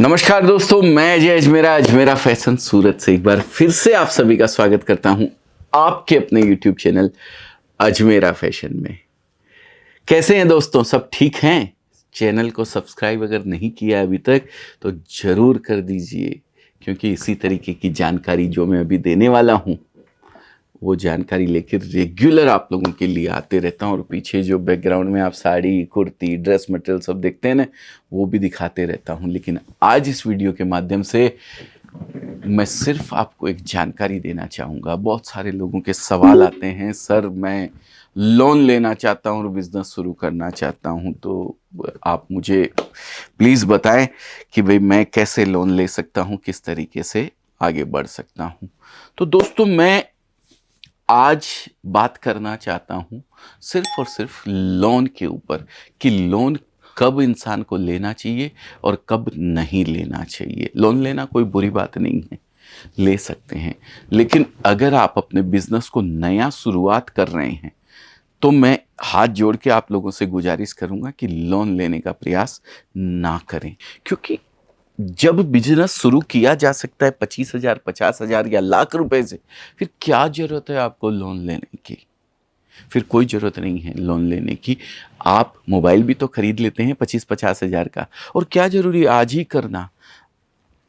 नमस्कार दोस्तों, मैं अजय अजमेरा फैशन सूरत से एक बार फिर से आप सभी का स्वागत करता हूं आपके अपने YouTube चैनल अजमेरा फैशन में। कैसे हैं दोस्तों, सब ठीक हैं? चैनल को सब्सक्राइब अगर नहीं किया अभी तक तो ज़रूर कर दीजिए, क्योंकि इसी तरीके की जानकारी जो मैं अभी देने वाला हूं वो जानकारी लेकर रेगुलर आप लोगों के लिए आते रहता हूँ। और पीछे जो बैकग्राउंड में आप साड़ी, कुर्ती, ड्रेस मटेरियल सब देखते हैं ना, वो भी दिखाते रहता हूँ। लेकिन आज इस वीडियो के माध्यम से मैं सिर्फ आपको एक जानकारी देना चाहूँगा। बहुत सारे लोगों के सवाल आते हैं, सर मैं लोन लेना चाहता हूँ और बिज़नेस शुरू करना चाहता हूँ, तो आप मुझे प्लीज़ बताएं कि भाई मैं कैसे लोन ले सकता हूँ, किस तरीके से आगे बढ़ सकता हूँ। तो दोस्तों, मैं आज बात करना चाहता हूँ सिर्फ और सिर्फ लोन के ऊपर कि लोन कब इंसान को लेना चाहिए और कब नहीं लेना चाहिए। लोन लेना कोई बुरी बात नहीं है, ले सकते हैं, लेकिन अगर आप अपने बिजनेस को नया शुरुआत कर रहे हैं तो मैं हाथ जोड़ के आप लोगों से गुजारिश करूंगा कि लोन लेने का प्रयास ना करें। क्योंकि जब बिजनेस शुरू किया जा सकता है 25,000, 50,000 या लाख रुपए से, फिर क्या जरूरत है आपको लोन लेने की? फिर कोई ज़रूरत नहीं है लोन लेने की। आप मोबाइल भी तो खरीद लेते हैं 25-50,000 का, और क्या ज़रूरी आज ही करना?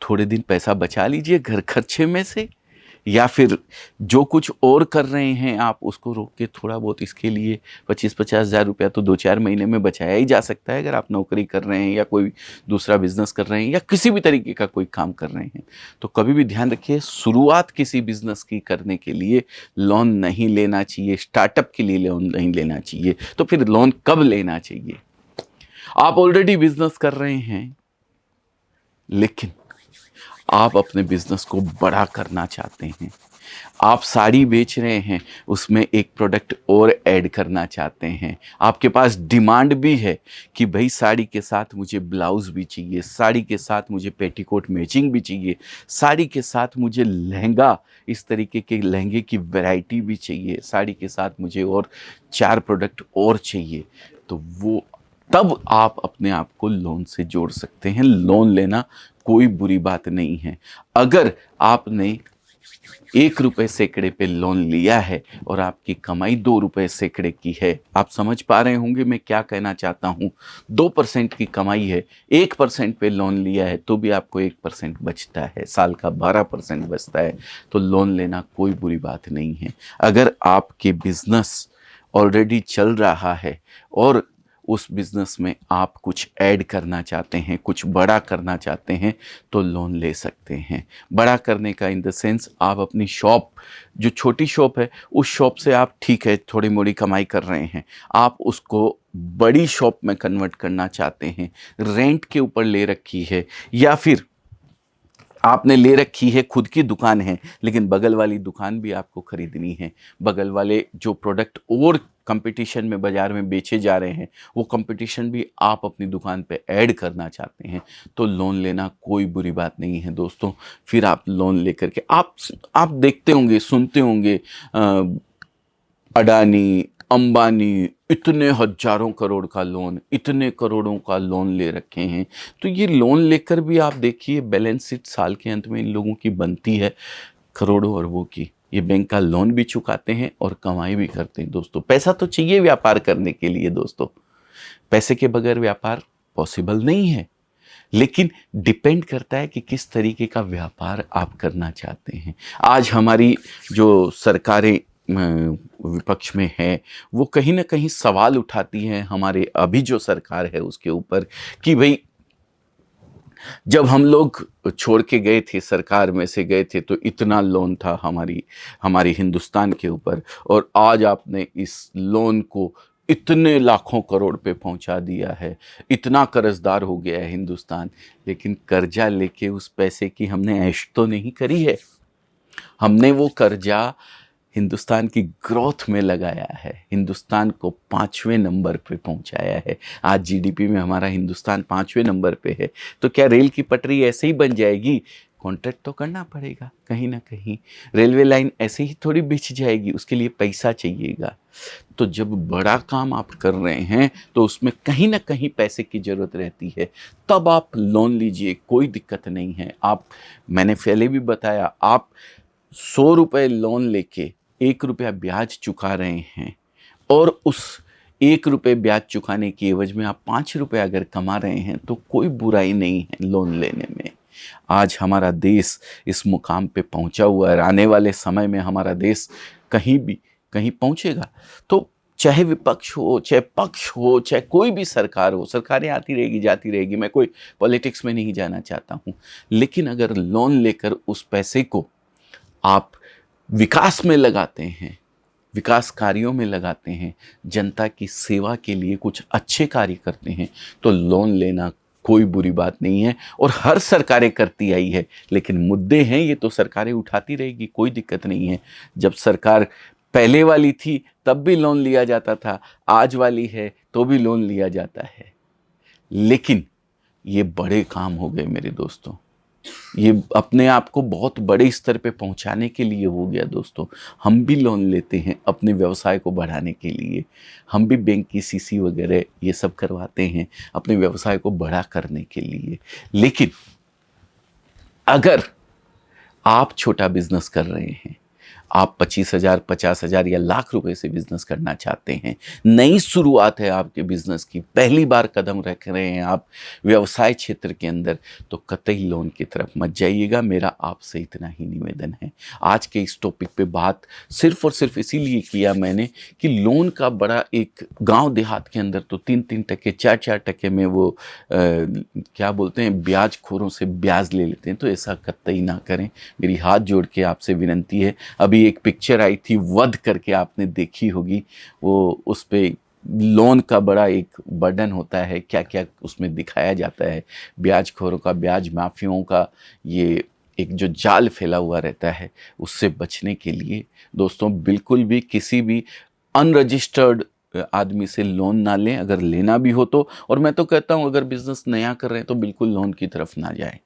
थोड़े दिन पैसा बचा लीजिए घर खर्चे में से, या फिर जो कुछ और कर रहे हैं आप उसको रोक के थोड़ा बहुत इसके लिए 25-50,000 रुपया तो 2-4 महीने में बचाया ही जा सकता है। अगर आप नौकरी कर रहे हैं या कोई दूसरा बिजनेस कर रहे हैं या किसी भी तरीके का कोई काम कर रहे हैं, तो कभी भी ध्यान रखिए, शुरुआत किसी बिजनेस की करने के लिए लोन नहीं लेना चाहिए, स्टार्टअप के लिए लोन नहीं लेना चाहिए। तो फिर लोन कब लेना चाहिए? आप ऑलरेडी बिजनेस कर रहे हैं, लेकिन आप अपने बिजनेस को बड़ा करना चाहते हैं। आप साड़ी बेच रहे हैं, उसमें एक प्रोडक्ट और ऐड करना चाहते हैं। आपके पास डिमांड भी है कि भाई साड़ी के साथ मुझे ब्लाउज भी चाहिए, साड़ी के साथ मुझे पेटीकोट मैचिंग भी चाहिए, साड़ी के साथ मुझे लहंगा, इस तरीके के लहंगे की वैरायटी भी चाहिए, साड़ी के साथ मुझे और 4 प्रोडक्ट और चाहिए। तो वो तब आप अपने आप को लोन से जोड़ सकते हैं। लोन लेना कोई बुरी बात नहीं है। अगर आपने 1 रुपये सैकड़े पे लोन लिया है और आपकी कमाई 2 रुपये सैकड़े की है, आप समझ पा रहे होंगे मैं क्या कहना चाहता हूँ। 2% की कमाई है, 1% पे लोन लिया है तो भी आपको 1% बचता है, साल का 12% बचता है। तो लोन लेना कोई बुरी बात नहीं है। अगर आपके बिजनेस ऑलरेडी चल रहा है और उस बिज़नेस में आप कुछ ऐड करना चाहते हैं, कुछ बड़ा करना चाहते हैं, तो लोन ले सकते हैं। बड़ा करने का इन द सेंस, आप अपनी शॉप, जो छोटी शॉप है, उस शॉप से आप ठीक है थोड़ी मोड़ी कमाई कर रहे हैं, आप उसको बड़ी शॉप में कन्वर्ट करना चाहते हैं, रेंट के ऊपर ले रखी है, या फिर आपने ले रखी है, खुद की दुकान है, लेकिन बगल वाली दुकान भी आपको खरीदनी है। बगल वाले जो प्रोडक्ट और कंपटीशन में बाज़ार में बेचे जा रहे हैं, वो कंपटीशन भी आप अपनी दुकान पे ऐड करना चाहते हैं, तो लोन लेना कोई बुरी बात नहीं है दोस्तों। फिर आप लोन लेकर के आप देखते होंगे, सुनते होंगे, अडानी, अंबानी इतने हजारों करोड़ का लोन, इतने करोड़ों का लोन ले रखे हैं। तो ये लोन लेकर भी आप देखिए, बैलेंस शीट साल के अंत में इन लोगों की बनती है करोड़ों अरबों की। ये बैंक का लोन भी चुकाते हैं और कमाई भी करते हैं दोस्तों। पैसा तो चाहिए व्यापार करने के लिए दोस्तों, पैसे के बगैर व्यापार पॉसिबल नहीं है। लेकिन डिपेंड करता है कि किस तरीके का व्यापार आप करना चाहते हैं। आज हमारी जो सरकारें विपक्ष में है, वो कहीं ना कहीं सवाल उठाती हैं हमारे अभी जो सरकार है उसके ऊपर, कि भाई जब हम लोग छोड़ के गए थे, सरकार में से गए थे, तो इतना लोन था हमारी हिंदुस्तान के ऊपर, और आज आपने इस लोन को इतने लाखों करोड़ पे पहुंचा दिया है, इतना कर्जदार हो गया है हिंदुस्तान। लेकिन कर्जा लेके उस पैसे की हमने ऐश तो नहीं करी है। हमने वो कर्जा हिंदुस्तान की ग्रोथ में लगाया है, हिंदुस्तान को 5वें नंबर पे पहुंचाया है। आज जीडीपी में हमारा हिंदुस्तान 5वें नंबर पे है। तो क्या रेल की पटरी ऐसे ही बन जाएगी? कॉन्ट्रैक्ट तो करना पड़ेगा कहीं ना कहीं। रेलवे लाइन ऐसे ही थोड़ी बिछ जाएगी, उसके लिए पैसा चाहिएगा। तो जब बड़ा काम आप कर रहे हैं तो उसमें कहीं ना कहीं पैसे की ज़रूरत रहती है, तब आप लोन लीजिए, कोई दिक्कत नहीं है। मैंने पहले भी बताया, आप 100 रुपये लोन लेके 1 रुपया ब्याज चुका रहे हैं, और उस 1 रुपये ब्याज चुकाने की एवज में आप 5 रुपये अगर कमा रहे हैं तो कोई बुराई नहीं है लोन लेने में। आज हमारा देश इस मुकाम पे पहुंचा हुआ है, आने वाले समय में हमारा देश कहीं पहुंचेगा। तो चाहे विपक्ष हो, चाहे पक्ष हो, चाहे कोई भी सरकार हो, सरकारें आती रहेगी जाती रहेगी, मैं कोई पॉलिटिक्स में नहीं जाना चाहता हूं, लेकिन अगर लोन लेकर उस पैसे को आप विकास में लगाते हैं, विकास कार्यों में लगाते हैं, जनता की सेवा के लिए कुछ अच्छे कार्य करते हैं, तो लोन लेना कोई बुरी बात नहीं है। और हर सरकारें करती आई है, लेकिन मुद्दे हैं ये तो सरकारें उठाती रहेगी, कोई दिक्कत नहीं है। जब सरकार पहले वाली थी तब भी लोन लिया जाता था, आज वाली है तो भी लोन लिया जाता है, लेकिन ये बड़े काम हो गए मेरे दोस्तों। ये अपने आप को बहुत बड़े स्तर पे पहुंचाने के लिए हो गया दोस्तों। हम भी लोन लेते हैं अपने व्यवसाय को बढ़ाने के लिए, हम भी बैंक की सीसी वगैरह ये सब करवाते हैं अपने व्यवसाय को बड़ा करने के लिए। लेकिन अगर आप छोटा बिजनेस कर रहे हैं, आप 25,000, 50,000 या लाख रुपए से बिजनेस करना चाहते हैं, नई शुरुआत है आपके बिजनेस की, पहली बार कदम रख रहे हैं आप व्यवसाय क्षेत्र के अंदर, तो कतई लोन की तरफ मत जाइएगा। मेरा आपसे इतना ही निवेदन है। आज के इस टॉपिक पे बात सिर्फ और सिर्फ इसीलिए किया मैंने कि लोन का बड़ा एक गांव देहात के अंदर तो 3-3%, 4-4% में वो क्या बोलते हैं, ब्याज खोरों से ब्याज ले लेते हैं। तो ऐसा कतई ना करें, मेरी हाथ जोड़ के आपसे विनती है। अभी एक पिक्चर आई थी वध करके, आपने देखी होगी, वो उस पे लोन का बड़ा एक बर्डन होता है, क्या क्या उसमें दिखाया जाता है, ब्याजखोरों का, ब्याज माफियों का ये एक जो जाल फैला हुआ रहता है, उससे बचने के लिए दोस्तों बिल्कुल भी किसी भी अनरजिस्टर्ड आदमी से लोन ना लें, अगर लेना भी हो तो। और मैं तो कहता हूँ अगर बिजनेस नया कर रहे हैं तो बिल्कुल लोन की तरफ ना जाएं।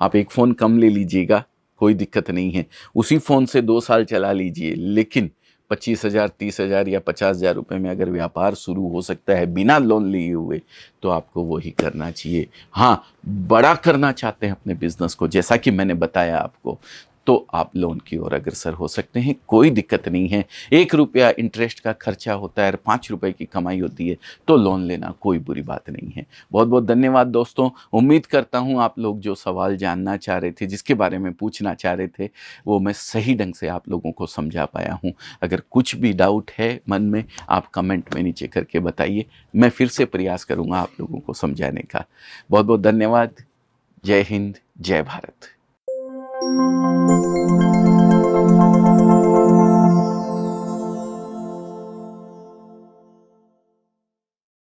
आप एक फ़ोन कम ले लीजिएगा, कोई दिक्कत नहीं है, उसी फ़ोन से 2 साल चला लीजिए, लेकिन 25,000, 30,000 या 50,000 रुपये में अगर व्यापार शुरू हो सकता है बिना लोन लिए हुए, तो आपको वही करना चाहिए। हाँ, बड़ा करना चाहते हैं अपने बिजनेस को, जैसा कि मैंने बताया आपको, तो आप लोन की ओर अग्रसर हो सकते हैं, कोई दिक्कत नहीं है। 1 रुपया इंटरेस्ट का खर्चा होता है, 5 रुपए की कमाई होती है, तो लोन लेना कोई बुरी बात नहीं है। बहुत बहुत धन्यवाद दोस्तों। उम्मीद करता हूँ आप लोग जो सवाल जानना चाह रहे थे, जिसके बारे में पूछना चाह रहे थे, वो मैं सही ढंग से आप लोगों को समझा पाया हूँ। अगर कुछ भी डाउट है मन में, आप कमेंट में नीचे करके बताइए, मैं फिर से प्रयास करूँगा आप लोगों को समझाने का। बहुत बहुत धन्यवाद। जय हिंद, जय भारत।